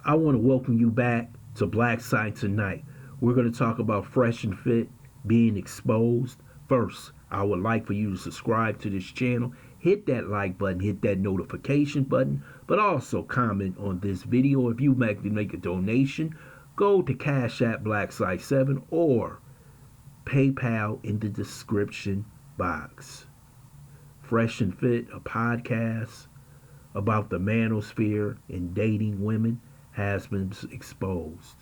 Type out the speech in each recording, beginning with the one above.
I want to welcome you back to Black Side Tonight. We're going to talk about Fresh and Fit being exposed. First, I would like for you to subscribe to this channel, hit that like button, hit that notification button, but also comment on this video. If you make a donation, go to Cash App Black Side 7 or PayPal in the description box. Fresh and Fit, a podcast about the manosphere and dating women, has been exposed.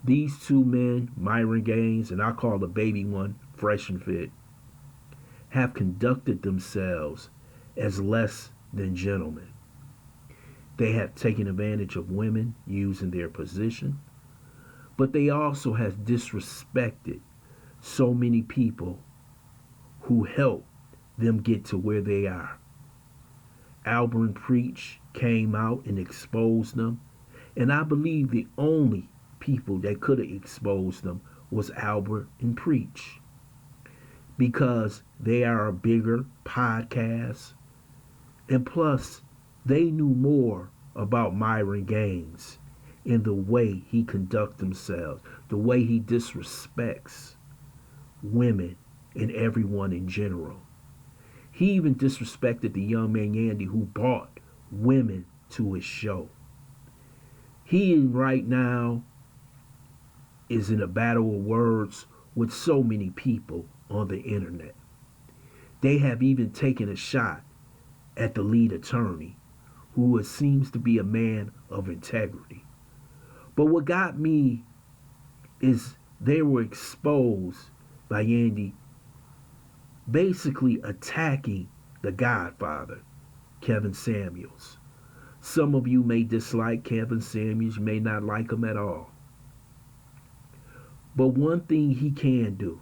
These two men, MYRON Gaines, and I call the baby one Fresh and Fit, have conducted themselves as less than gentlemen. They have taken advantage of women using their position, but they also have disrespected so many people who helped them get to where they are. Albert Preach came out and exposed them, and I believe the only people that could have exposed them was Albert and Preach, because they are a bigger podcast, and plus they knew more about MYRON Gaines and the way he conducts himself, the way he disrespects women and everyone in general. He even disrespected the young man Yandy who brought women to his show. He right now is in a battle of words with so many people on the internet. They have even taken a shot at the lead attorney, who seems to be a man of integrity. But what got me is they were exposed by Yandy basically attacking the Godfather, Kevin Samuels. Some of you may dislike Kevin Samuels, you may not like him at all. But one thing he can do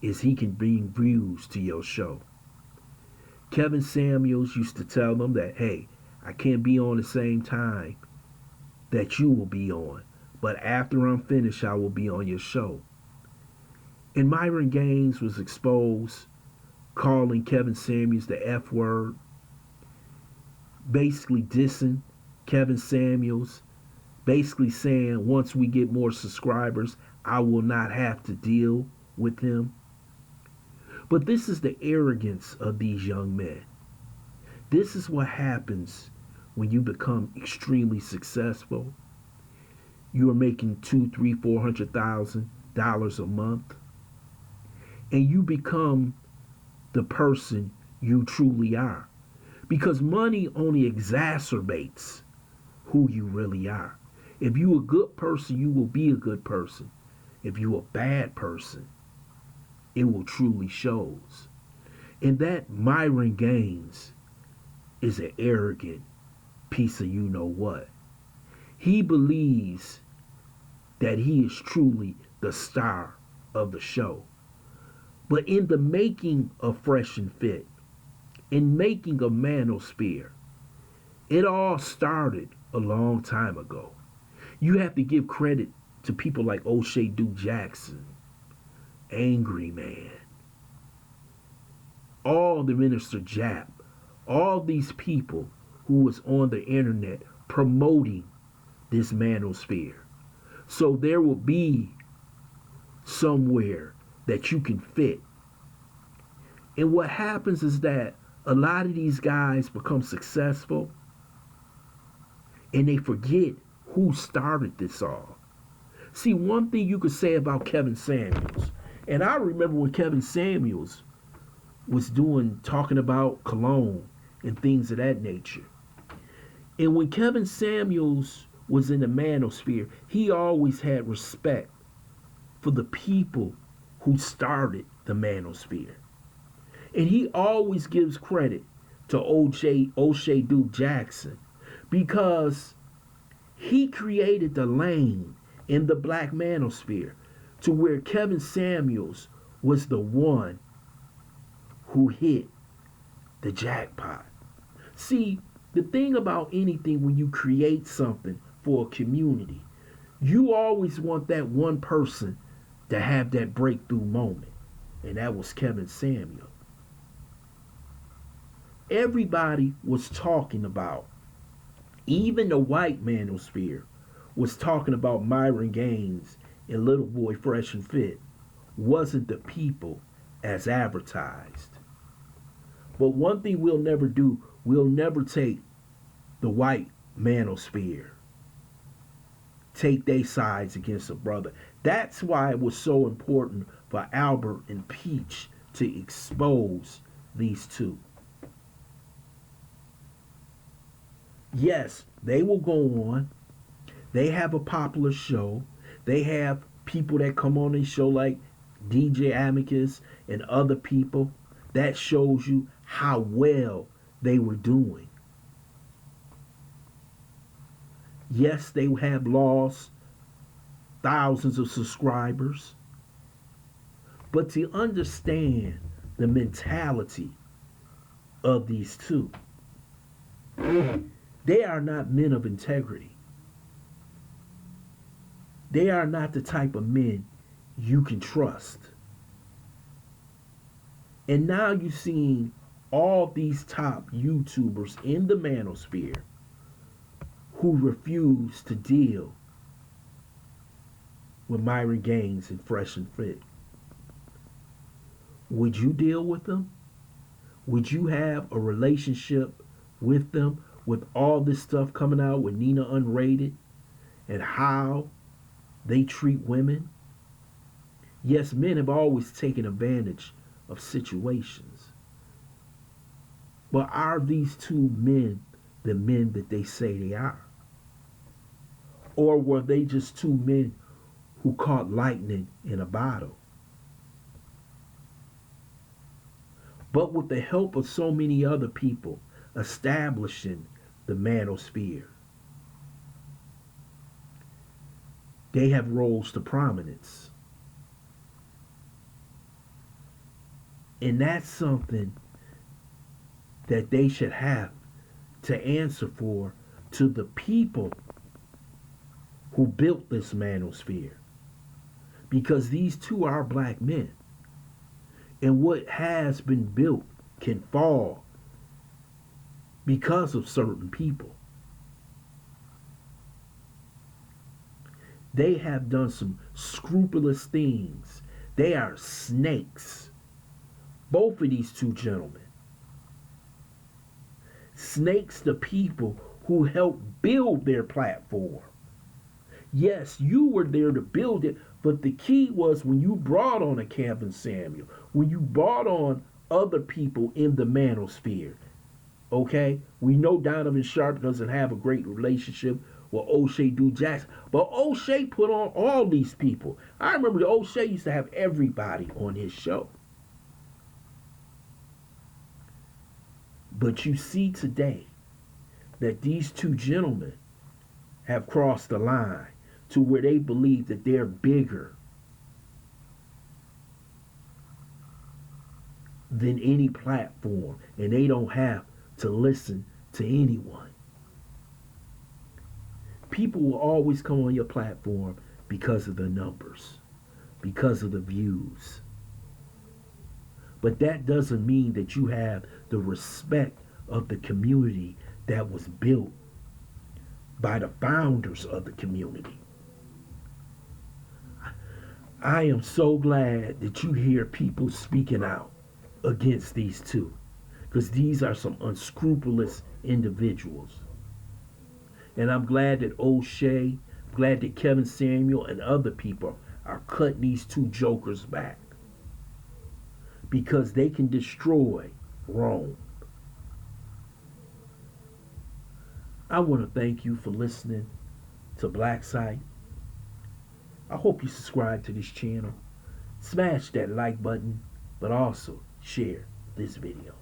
is he can bring views to your show. Kevin Samuels used to tell them that, hey, I can't be on the same time that you will be on, but after I'm finished, I will be on your show. And MYRON Gaines was exposed, calling Kevin Samuels the F word, basically dissing Kevin Samuels, basically saying once we get more subscribers, I will not have to deal with him. But this is the arrogance of these young men. This is what happens when you become extremely successful. You are making $200,000, $300,000, $400,000 a month, and you become the person you truly are, because money only exacerbates who you really are. If you a good person, you will be a good person. If you a bad person, it will truly shows. And that MYRON Gaines is an arrogant piece of you know what. He believes that he is truly the star of the show. But in the making of Fresh and Fit, in making of Manosphere, it all started a long time ago. You have to give credit to people like O'Shea Duke Jackson, Angry Man, all the Minister Jap, all these people who was on the internet promoting this Manosphere. So there will be somewhere that you can fit. And what happens is that a lot of these guys become successful and they forget who started this all. See, one thing you could say about Kevin Samuels, and I remember when Kevin Samuels was talking about cologne and things of that nature. And when Kevin Samuels was in the Manosphere, he always had respect for the people who started the Manosphere. And he always gives credit to O'Shea Duke Jackson, because he created the lane in the Black Manosphere to where Kevin Samuels was the one who hit the jackpot. See, the thing about anything when you create something for a community, you always want that one person to have that breakthrough moment. And that was Kevin Samuels. Everybody was talking about, even the white manosphere was talking about Myron Gaines and Little Boy Fresh and Fit wasn't the people as advertised. But one thing we'll never do, we'll never take the white manosphere, take their sides against a brother. That's why it was so important for Albert and Peach to expose these two. Yes, they will go on. They have a popular show. They have people that come on their show like DJ Amicus and other people. That shows you how well they were doing. Yes, they have lost thousands of subscribers. But to understand the mentality of these two, they are not men of integrity. They are not the type of men you can trust. And now you've seen all these top YouTubers in the manosphere who refuse to deal with Myron Gaines and Fresh and Fit. Would you deal with them? Would you have a relationship with them with all this stuff coming out with Nina Unrated and how they treat women? Yes, men have always taken advantage of situations. But are these two men the men that they say they are? Or were they just two men who caught lightning in a bottle? But with the help of so many other people establishing the manosphere, they have rose to prominence. And that's something that they should have to answer for to the people who built this manosphere. Because these two are black men. And what has been built can fall because of certain people. They have done some scrupulous things. They are snakes. Both of these two gentlemen. Snakes the people who helped build their platform. Yes, you were there to build it, but the key was when you brought on a Kevin Samuel, when you brought on other people in the manosphere. Okay? We know Donovan Sharp doesn't have a great relationship with O'Shea Du Jackson, but O'Shea put on all these people. I remember O'Shea used to have everybody on his show. But you see today that these two gentlemen have crossed the line to where they believe that they're bigger than any platform and they don't have to listen to anyone. People will always come on your platform because of the numbers, because of the views. But that doesn't mean that you have the respect of the community that was built by the founders of the community. I am so glad that you hear people speaking out against these two, because these are some unscrupulous individuals. And I'm glad that O'Shea, glad that Kevin Samuel and other people are cutting these two jokers back, because they can destroy Rome. I want to thank you for listening to Black Site. I hope you subscribe to this channel. Smash that like button, but also share this video.